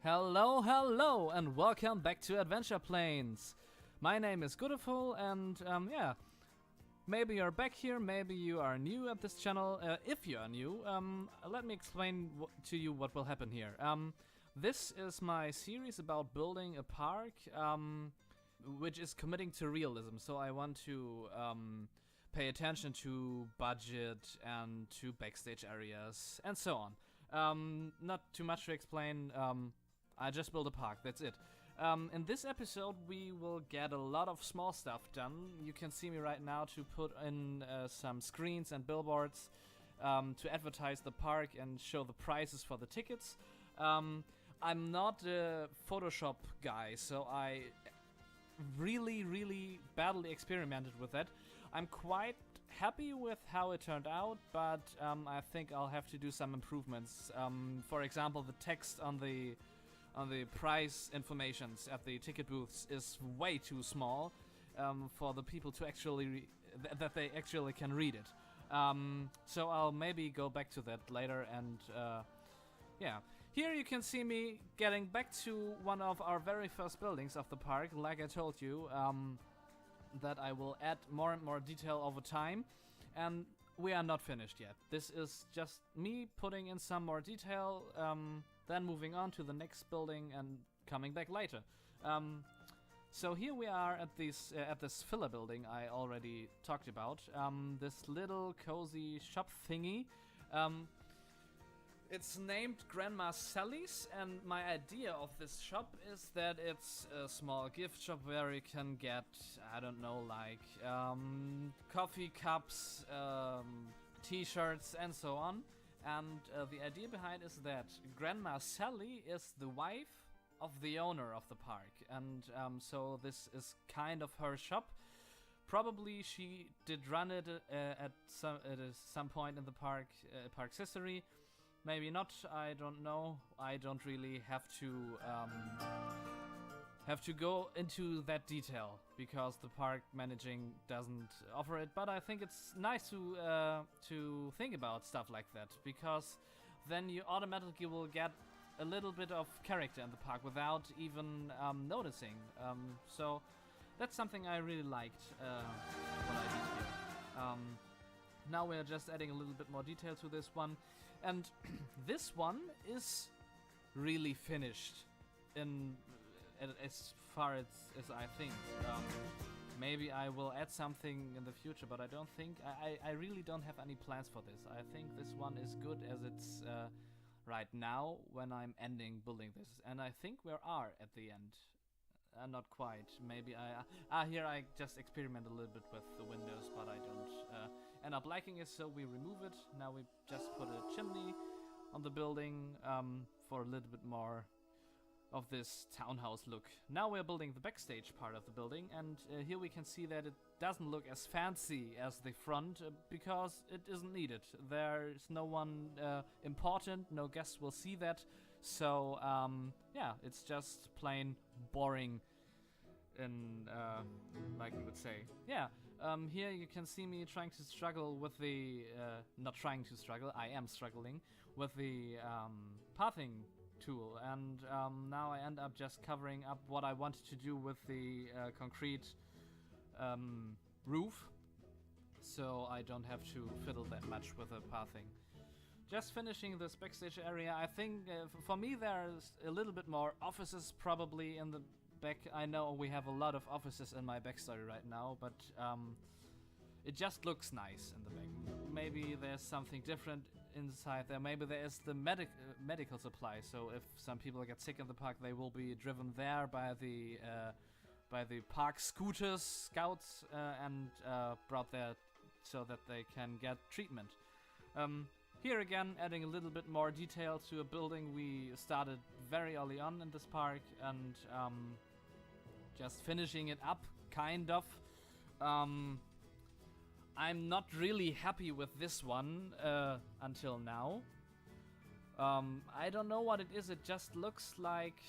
Hello, hello, and welcome back to Adventure Planes. My name is Guddeful, and maybe you're back here, maybe you are new at this channel. If you are new, let me explain to you what will happen here. This is my series about building a park, which is committing to realism. So I want to pay attention to budget and to backstage areas and so on. Not too much to explain. I just built a park, that's it. In this episode we will get a lot of small stuff done. You can see me right now to put in some screens and billboards to advertise the park and show the prices for the tickets. I'm not a Photoshop guy, so I really badly experimented with that. I'm quite happy with how it turned out, but I think I'll have to do some improvements. For example, the text on the price informations at the ticket booths is way too small for the people to actually that they actually can read it. So I'll maybe go back to that later. And yeah, here you can see me getting back to one of our very first buildings of the park. Like I told you, that I will add more and more detail over time, and we are not finished yet. This is just me putting in some more detail, then moving on to the next building and coming back later. So here we are at this filler building I already talked about. This little cozy shop thingy. It's named Grandma Sally's, and my idea of this shop is that it's a small gift shop where you can get, I don't know, like coffee cups, t-shirts and so on. And the idea behind is that Grandma Sally is the wife of the owner of the park, and so this is kind of her shop. Probably she did run it at some point in the park's history. Maybe not, I don't know. I don't really have to go into that detail because the park managing doesn't offer it. But I think it's nice to think about stuff like that, because then you automatically will get a little bit of character in the park without even noticing. So that's something I really liked what I did here. Now we're just adding a little bit more detail to this one, and this one is really finished in as far as I think. Maybe I will add something in the future, but I don't think I really don't have any plans for this. I think this one is good as it's right now when I'm ending building this, and I think we are at the end. Not quite. Maybe here I just experiment a little bit with the windows, but I don't end up liking it, so we remove it. Now we just put a chimney on the building for a little bit more of this townhouse look. Now we're building the backstage part of the building, and here we can see that it doesn't look as fancy as the front because it isn't needed. There's no one important, no guests will see that. So yeah, it's just plain boring, in like you would say. Yeah, here you can see me trying to struggle with the not trying to struggle, I am struggling with the pathing tool, and now I end up just covering up what I wanted to do with the concrete roof, so I don't have to fiddle that much with the pathing. Just finishing this backstage area. I think for me there's a little bit more offices probably in the back. I know we have a lot of offices in my backstory right now, but it just looks nice in the back. Maybe there's something different inside there. Maybe there is the medical supply, so if some people get sick in the park, they will be driven there by the park scouts and brought there so that they can get treatment. Here again, adding a little bit more detail to a building we started very early on in this park, and just finishing it up, kind of. I'm not really happy with this one until now. I don't know what it is, it just looks like...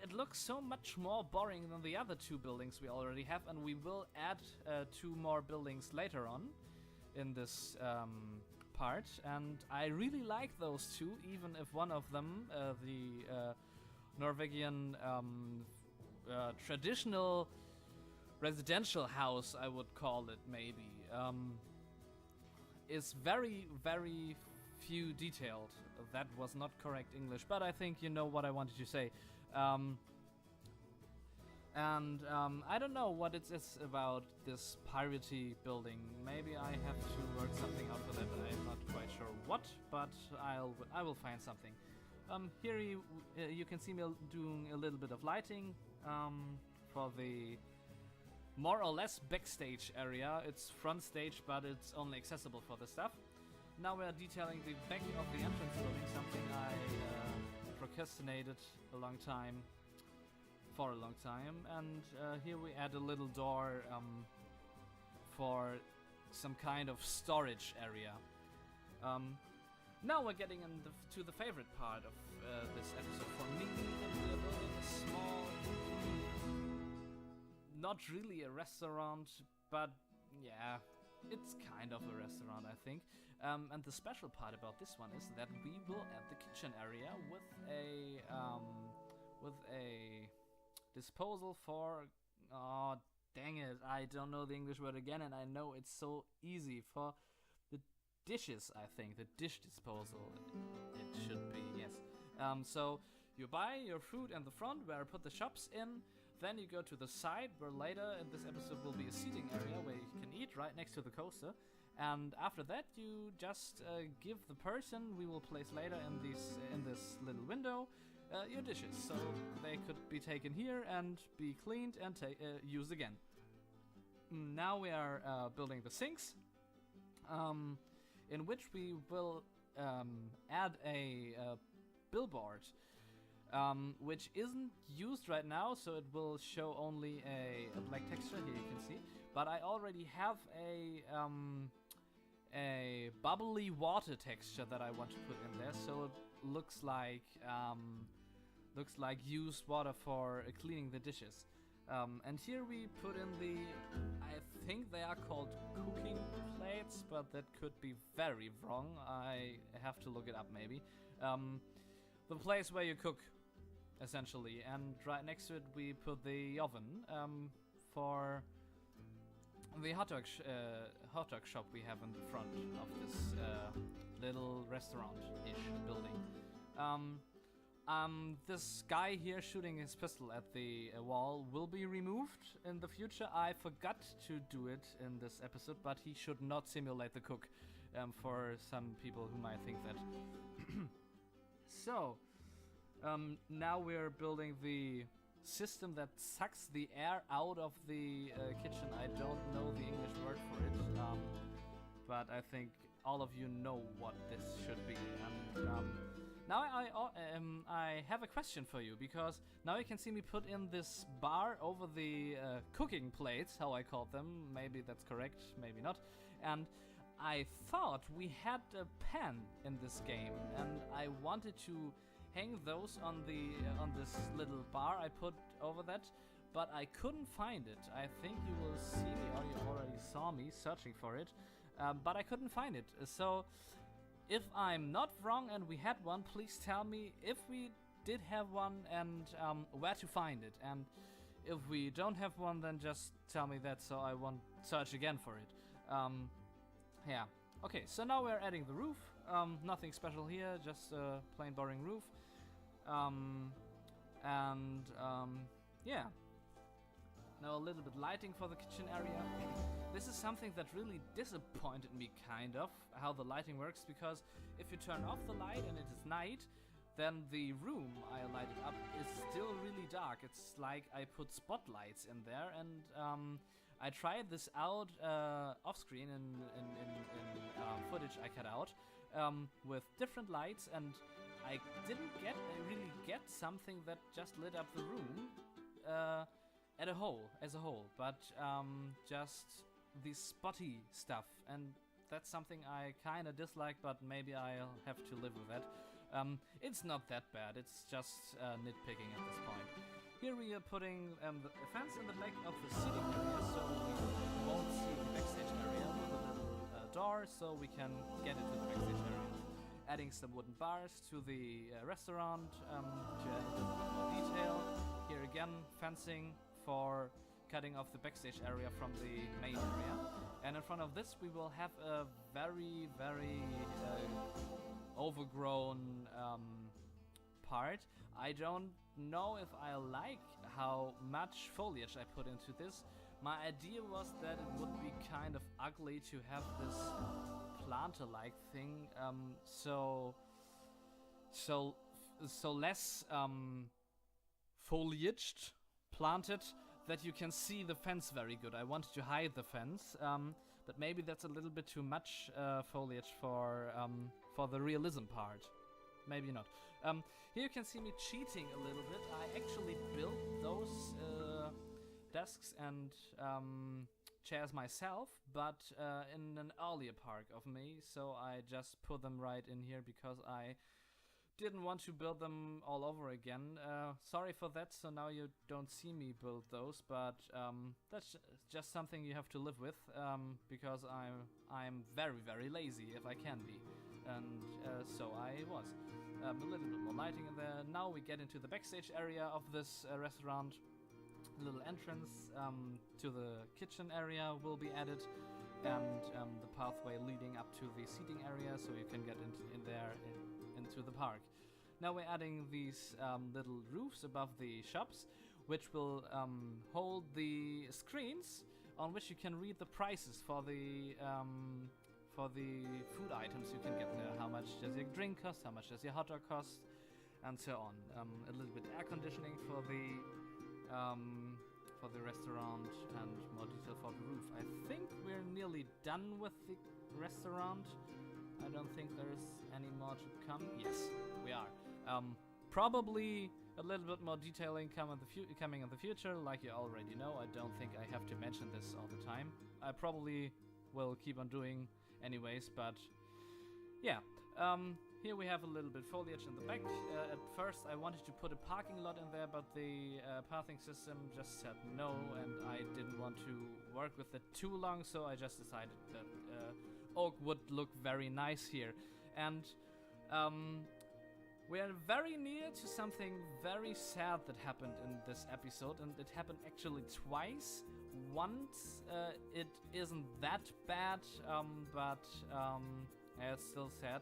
It looks so much more boring than the other two buildings we already have, and we will add 2 more buildings later on in this part, and I really like those two, even if one of them, the Norwegian traditional residential house, I would call it maybe, is very, very few detailed. That was not correct English, but I think you know what I wanted to say. I don't know what it is about this piratey building. Maybe I have to work something out with it. I'm not quite sure what, but I will find something. Here you can see me doing a little bit of lighting for the more or less backstage area. It's front stage, but it's only accessible for the stuff. Now we are detailing the back of the entrance building, something I procrastinated for a long time, and here we add a little door for some kind of storage area. Now we're getting to the favorite part of this episode for me, and we are building a small, not really a restaurant, but yeah, it's kind of a restaurant, I think. And the special part about this one is that we will add the kitchen area with a disposal for, oh dang it, I don't know the English word again, and I know it's so easy, for the dishes, I think, the dish disposal, it should be, yes. So you buy your food in the front where I put the shops in, then you go to the side where later in this episode will be a seating area where you can eat right next to the coaster, and after that you just give the person we will place later in this little window your dishes, so they could be taken here and be cleaned and used again. Now we are building the sinks, in which we will add a billboard, which isn't used right now, so it will show only a black texture. Here you can see, but I already have a bubbly water texture that I want to put in there, so it looks like used water for cleaning the dishes. And here we put in I think they are called cooking plates, but that could be very wrong. I have to look it up maybe. The place where you cook, essentially, and right next to it we put the oven for the hot dog shop we have in the front of this little restaurant-ish building. This guy here shooting his pistol at the wall will be removed in the future. I forgot to do it in this episode, but he should not simulate the cook, for some people who might think that. So, now we're building the system that sucks the air out of the kitchen. I don't know the English word for it, but I think all of you know what this should be. And now I have a question for you, because now you can see me put in this bar over the cooking plates, how I called them. Maybe that's correct, maybe not. And I thought we had a pan in this game, and I wanted to hang those on this little bar I put over that, but I couldn't find it. I think you will see me, or you already saw me searching for it, but I couldn't find it. So if I'm not wrong and we had one, please tell me if we did have one and where to find it. And if we don't have one, then just tell me that so I won't search again for it. Yeah. Okay, so now we're adding the roof. Nothing special here, just a plain boring roof. Yeah. Now a little bit lighting for the kitchen area. This is something that really disappointed me, kind of, how the lighting works, because if you turn off the light and it is night, then the room I lighted up is still really dark. It's like I put spotlights in there, and I tried this out off screen in footage I cut out with different lights, and I didn't really get something that just lit up the room as a whole, but just the spotty stuff, and that's something I kind of dislike, but maybe I'll have to live with that. It's not that bad, it's just nitpicking at this point. Here we are putting the fence in the back of the seating area, so we won't see the backstage area with a little door bar so we can get into the backstage area. Adding some wooden bars to the restaurant to add a little bit more detail. Here again, fencing for cutting off the backstage area from the main area. And in front of this we will have a very, very overgrown part. I don't know if I like how much foliage I put into this. My idea was that it would be kind of ugly to have this planter-like thing, so less foliaged, planted, that you can see the fence very good. I wanted to hide the fence, but maybe that's a little bit too much foliage for the realism part. Maybe not. Here you can see me cheating a little bit. I actually built those desks and chairs myself, but in an earlier park of me, so I just put them right in here because I didn't want to build them all over again. Sorry for that, so now you don't see me build those, but that's just something you have to live with, because I'm very, very lazy if I can be, and so I was. A little bit more lighting in there. Now we get into the backstage area of this restaurant. A little entrance to the kitchen area will be added, and the pathway leading up to the seating area, so you can get into the park. Now we're adding these little roofs above the shops, which will hold the screens on which you can read the prices for the food items you can get there. How much does your drink cost? How much does your hot dog cost? And so on. A little bit air conditioning for the restaurant and more detail for the roof. I think we're nearly done with the restaurant. I don't think there's any more to come. Yes, we are. Probably a little bit more detailing coming in the future, like you already know. I don't think I have to mention this all the time. I probably will keep on doing anyways, but yeah. Here we have a little bit foliage in the back. At first I wanted to put a parking lot in there, but the pathing system just said no, and I didn't want to work with it too long, so I just decided that oak would look very nice here. And we are very near to something very sad that happened in this episode, and it happened actually twice. Once it isn't that bad, but it's still sad.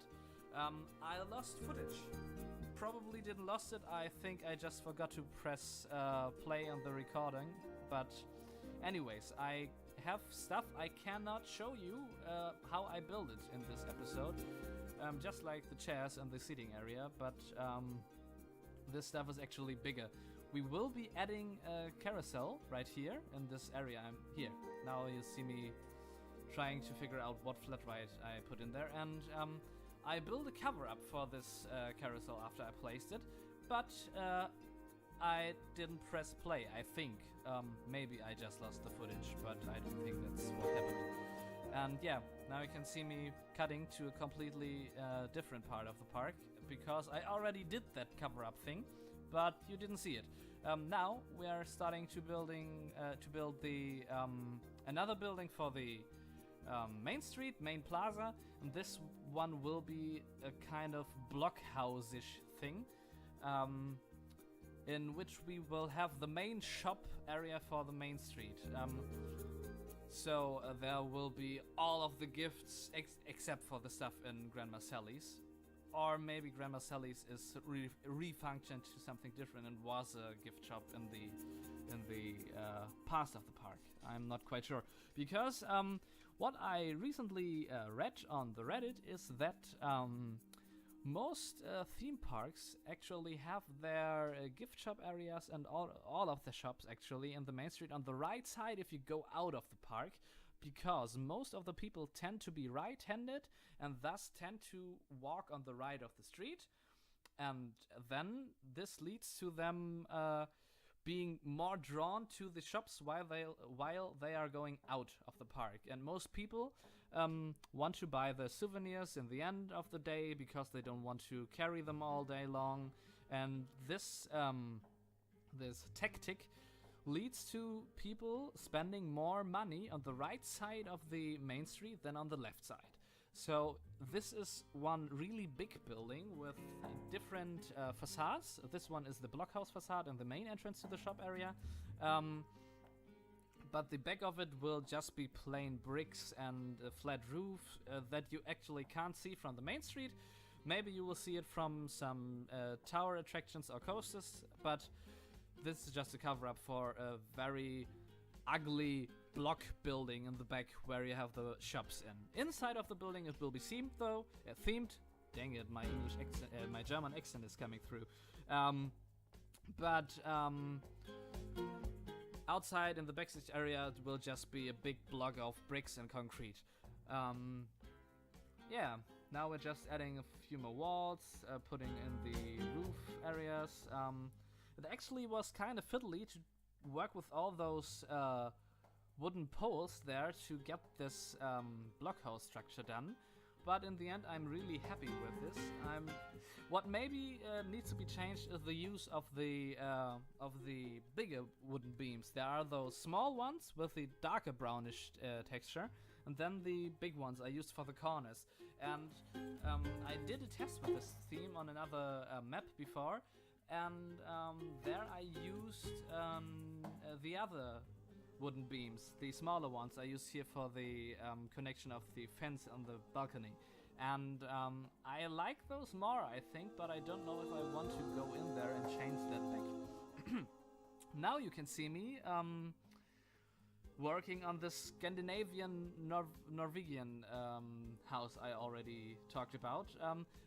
I lost footage. Probably didn't lost it. I think I just forgot to press play on the recording. But anyways, I have stuff I cannot show you how I build it in this episode. Just like the chairs and the seating area, but this stuff is actually bigger. We will be adding a carousel right here in this area. I'm here. Now you see me trying to figure out what flat ride I put in there, and I built a cover-up for this carousel after I placed it, but I didn't press play, I think. Maybe I just lost the footage, but I don't think that's what happened. And yeah, now you can see me cutting to a completely different part of the park, because I already did that cover-up thing, but you didn't see it. Now we are starting to build the another building for the Main Street, Main Plaza, and this one will be a kind of blockhouse-ish thing, in which we will have the main shop area for the Main Street. So there will be all of the gifts except for the stuff in Grandma Sally's. Or maybe Grandma Sally's is refunctioned to something different and was a gift shop in the past of the park. I'm not quite sure. Because what I recently read on the Reddit is that most theme parks actually have their gift shop areas and all of the shops actually in the Main Street on the right side if you go out of the park, because most of the people tend to be right-handed and thus tend to walk on the right of the street, and then this leads to them being more drawn to the shops while they are going out of the park. And most people want to buy the souvenirs in the end of the day because they don't want to carry them all day long. And this tactic leads to people spending more money on the right side of the Main Street than on the left side. So this is one really big building with different facades. This one is the Blockhouse facade and the main entrance to the shop area. But the back of it will just be plain bricks and a flat roof that you actually can't see from the main street. Maybe you will see it from some tower attractions or coasters, but this is just a cover-up for a very ugly block building in the back where you have the shops in. Inside of the building it will be themed though. Dang it, my English accent, my German accent is coming through. Outside in the backstage area it will just be a big block of bricks and concrete. Yeah, now we're just adding a few more walls, putting in the roof areas. It actually was kind of fiddly to work with all those wooden poles there to get this blockhouse structure done. But in the end, I'm really happy with this. What maybe needs to be changed is the use of the bigger wooden beams. There are those small ones with the darker brownish texture, and then the big ones are used for the corners. And I did a test with this theme on another map before, and there I used the other wooden beams, the smaller ones I use here for the connection of the fence on the balcony. And I like those more, I think, but I don't know if I want to go in there and change that back. Now you can see me working on this Scandinavian Norwegian house I already talked about.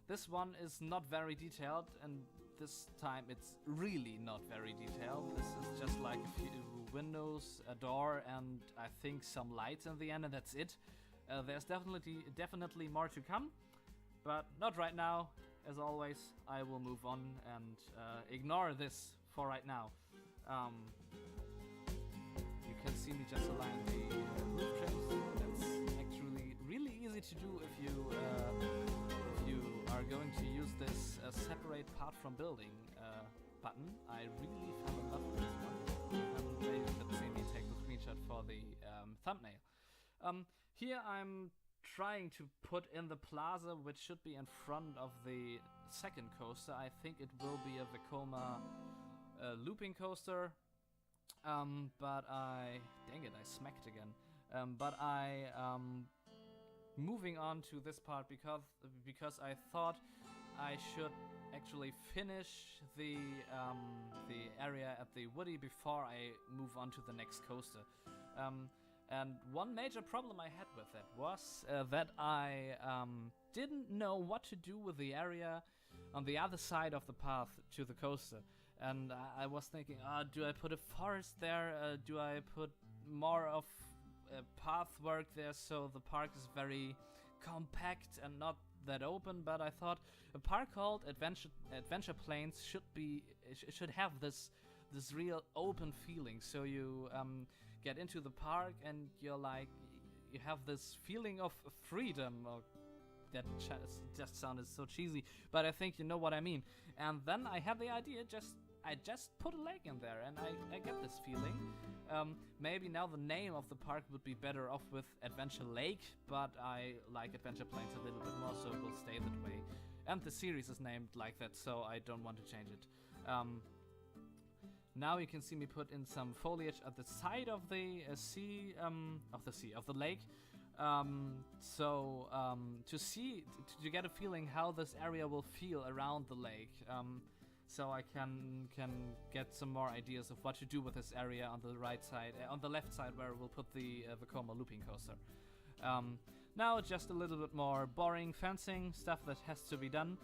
This one is not very detailed, and this time it's really not very detailed. This is just like a few windows, a door, and I think some lights in the end, and that's it. There's definitely more to come, but not right now. As always, I will move on and ignore this for right now. You can see me just align the roof trims. That's actually really easy to do if you are going to use this separate part from building button. I really fell in love with this one. There you can see me take the screenshot for the thumbnail. Here I'm trying to put in the plaza, which should be in front of the second coaster. I think it will be a Vekoma looping coaster. But dang it, I smacked again. But I moving on to this part because I thought I should actually finish the area at the Woody before I move on to the next coaster. And one major problem I had with that was that I didn't know what to do with the area on the other side of the path to the coaster. And I was thinking, do I put a forest there? Do I put more of path work there so the park is very compact and not that open? But I thought a park called Adventure Plains should have this real open feeling. So you get into the park and you have this feeling of freedom. That just sounded so cheesy, but I think you know what I mean. And then I had the idea, I just put a lake in there, and I get this feeling. Maybe now the name of the park would be better off with Adventure Lake, but I like Adventure Plains a little bit more, so it will stay that way. And the series is named like that, so I don't want to change it. Now you can see me put in some foliage at the side of the of the lake. To get a feeling how this area will feel around the lake, so I can get some more ideas of what to do with this area on the right side, on the left side where we'll put the Vekoma looping coaster. Now just a little bit more boring fencing stuff that has to be done.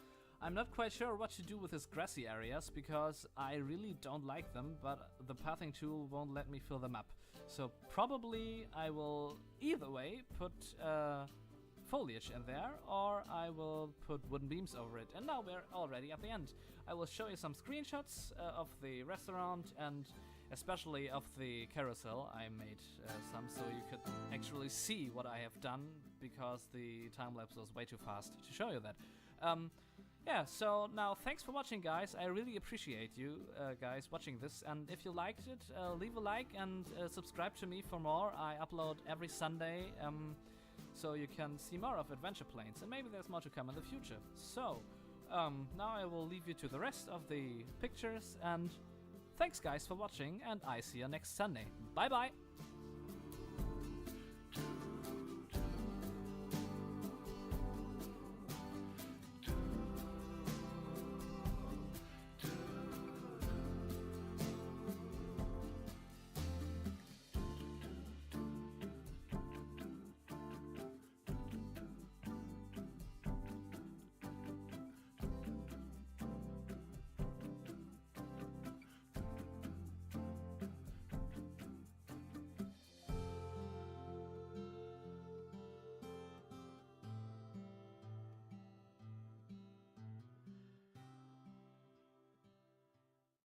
I'm not quite sure what to do with these grassy areas because I really don't like them, but the pathing tool won't let me fill them up. So probably I will either way put foliage in there, or I will put wooden beams over it. And now we're already at the end. I will show you some screenshots of the restaurant and especially of the carousel. I made some so you could actually see what I have done because the time-lapse was way too fast to show you that. Yeah, so now thanks for watching, guys. I really appreciate you guys watching this, and if you liked it, leave a like and subscribe to me for more. I upload every Sunday, so you can see more of Adventure Planes, and maybe there's more to come in the future. So, now I will leave you to the rest of the pictures, and thanks guys for watching, and I see you next Sunday. Bye bye!